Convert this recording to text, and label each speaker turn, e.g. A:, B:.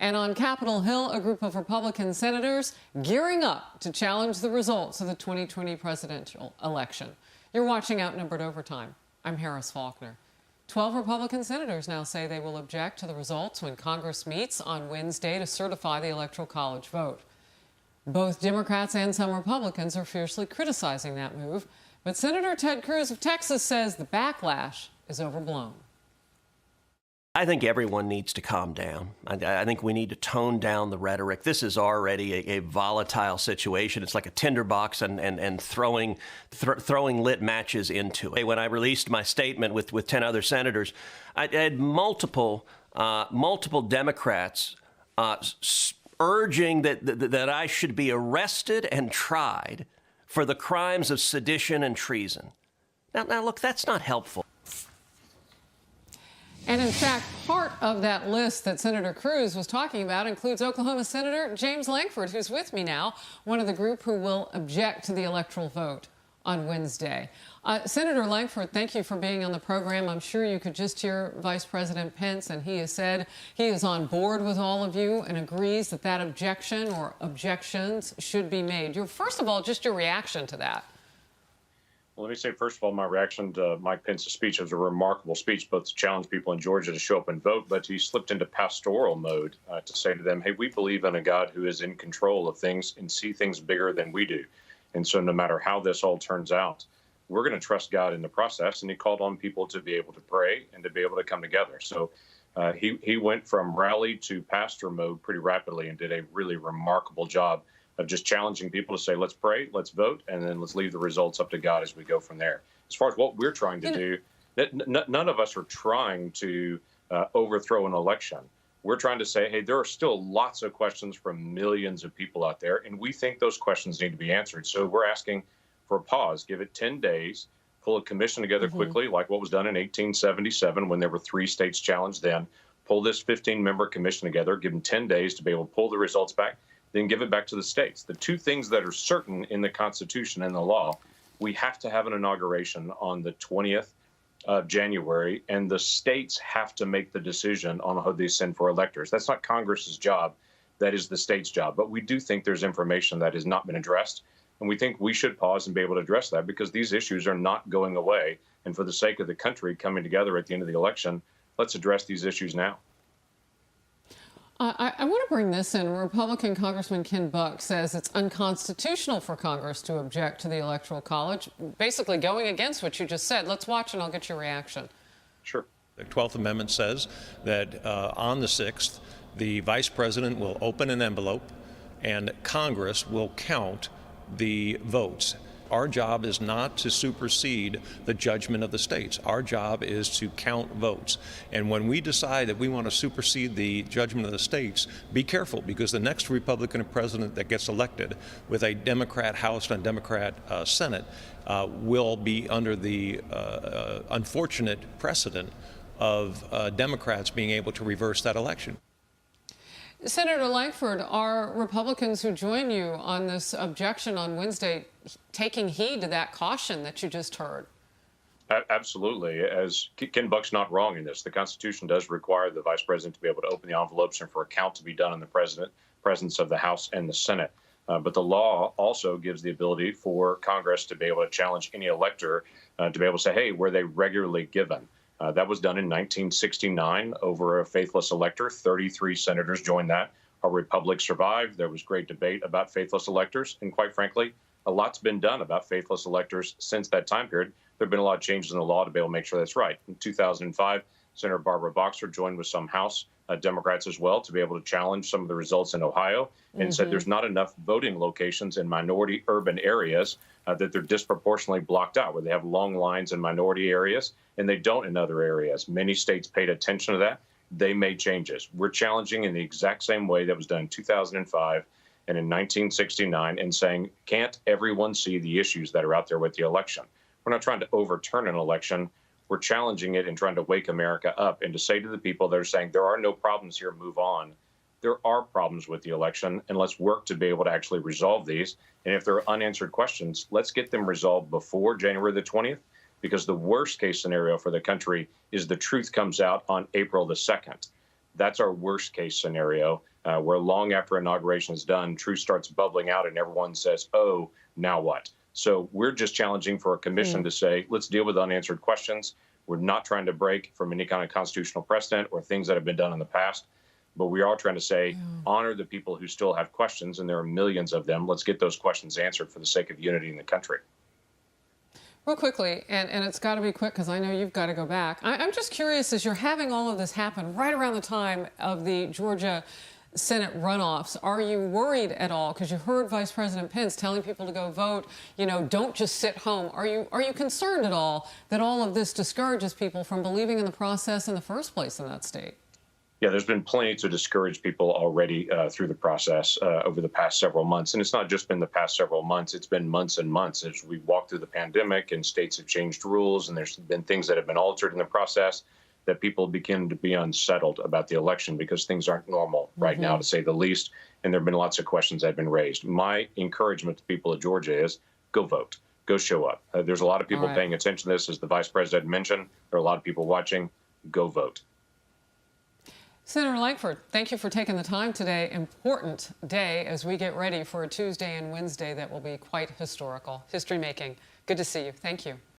A: And on Capitol Hill, a group of Republican senators gearing up to challenge the results of the 2020 presidential election. You're watching Outnumbered Overtime. I'm Harris Faulkner. 12 Republican senators now say they will object to the results when Congress meets on Wednesday to certify the Electoral College vote. Both Democrats and some Republicans are fiercely criticizing that move, but Senator Ted Cruz of Texas says the backlash is overblown.
B: I think everyone needs to calm down. I think we need to tone down the rhetoric. This is already a volatile situation. It's like a tinderbox and throwing lit matches into it. When I released my statement with 10 other senators, I had multiple Democrats urging that I should be arrested and tried for the crimes of sedition and treason. Now look, that's not helpful.
A: And in fact, part of that list that Senator Cruz was talking about includes Oklahoma Senator James Lankford, who's with me now, one of the group who will object to the electoral vote on Wednesday. Senator Lankford, thank you for being on the program. I'm sure you could just hear Vice President Pence, and he has said he is on board with all of you and agrees that that objection or objections should be made. First of all, just your reaction to that.
C: Well, let me say, first of all, my reaction to Mike Pence's speech was a remarkable speech, both to challenge people in Georgia to show up and vote, but he slipped into pastoral mode to say to them, hey, we believe in a God who is in control of things and see things bigger than we do. And so no matter how this all turns out, we're going to trust God in the process. And he called on people to be able to pray and to be able to come together. So he went from rally to pastor mode pretty rapidly and did a really remarkable job of just challenging people to say, let's pray, let's vote, and then let's leave the results up to God as we go from there. As far as what we're trying to do, none of us are trying to overthrow an election. We're trying to say, hey, there are still lots of questions from millions of people out there, and we think those questions need to be answered. So we're asking for a pause, give it 10 days, pull a commission together quickly, like what was done in 1877 when there were 3 states challenged then, pull this 15-member commission together, give them 10 days to be able to pull the results back, then give it back to the states. The 2 things that are certain in the Constitution and the law, we have to have an inauguration on the 20th of January, and the states have to make the decision on who they send for electors. That's not Congress's job. That is the state's job. But we do think there's information that has not been addressed, and we think we should pause and be able to address that because these issues are not going away. And for the sake of the country coming together at the end of the election, let's address these issues now.
A: I want to bring this in. Republican Congressman Ken Buck says it's unconstitutional for Congress to object to the Electoral College, basically going against what you just said. Let's watch and I'll get your reaction.
C: Sure.
D: The 12th Amendment says that on the 6th, the Vice President will open an envelope and Congress will count the votes. Our job is not to supersede the judgment of the states. Our job is to count votes. And when we decide that we want to supersede the judgment of the states, be careful, because the next Republican president that gets elected with a Democrat House and a Democrat Senate will be under the unfortunate precedent of Democrats being able to reverse that election.
A: Senator Lankford, are Republicans who join you on this objection on Wednesday taking heed to that caution that you just heard?
C: Absolutely. As Ken Buck's not wrong in this. The Constitution does require the Vice President to be able to open the envelopes and for a count to be done in the presence of the House and the Senate. But the law also gives the ability for Congress to be able to challenge any elector to be able to say, hey, were they regularly given? That was done in 1969 over a faithless elector. 33 senators joined that. Our republic survived. There was great debate about faithless electors. And quite frankly, a lot's been done about faithless electors since that time period. There have been a lot of changes in the law to be able to make sure that's right. In 2005, Senator Barbara Boxer joined with some House Democrats as well to be able to challenge some of the results in Ohio and said there's not enough voting locations in minority urban areas that they're disproportionately blocked out, where they have long lines in minority areas and they don't in other areas. Many states paid attention to that. They made changes. We're challenging in the exact same way that was done in 2005 and in 1969 and saying, can't everyone see the issues that are out there with the election? We're not trying to overturn an election. We're challenging it and trying to wake America up and to say to the people that are saying there are no problems here, move on. There are problems with the election, and let's work to be able to actually resolve these. And if there are unanswered questions, let's get them resolved before January the 20th, because the worst case scenario for the country is the truth comes out on April the 2nd. That's our worst case scenario, where long after inauguration is done, truth starts bubbling out and everyone says, oh, now what? So we're just challenging for a commission to say, let's deal with unanswered questions. We're not trying to break from any kind of constitutional precedent or things that have been done in the past. But we are trying to say, honor the people who still have questions, and there are millions of them. Let's get those questions answered for the sake of unity in the country.
A: Real quickly, and it's got to be quick because I know you've got to go back. I'm just curious, as you're having all of this happen right around the time of the Georgia Senate runoffs, are you worried at all? Because you heard Vice President Pence telling people to go vote, don't just sit home. Are you concerned at all that all of this discourages people from believing in the process in the first place in that state?
C: Yeah, there's been plenty to discourage people already through the process over the past several months. And it's not just been the past several months. It's been months and months as we walk through the pandemic and states have changed rules and there's been things that have been altered in the process that people begin to be unsettled about the election because things aren't normal right now, to say the least. And there have been lots of questions that have been raised. My encouragement to people of Georgia is go vote, go show up. There's a lot of people paying attention to this, as the vice president mentioned. There are a lot of people watching. Go vote.
A: Senator Lankford, thank you for taking the time today. Important day as we get ready for a Tuesday and Wednesday that will be quite historical, history-making. Good to see you. Thank you.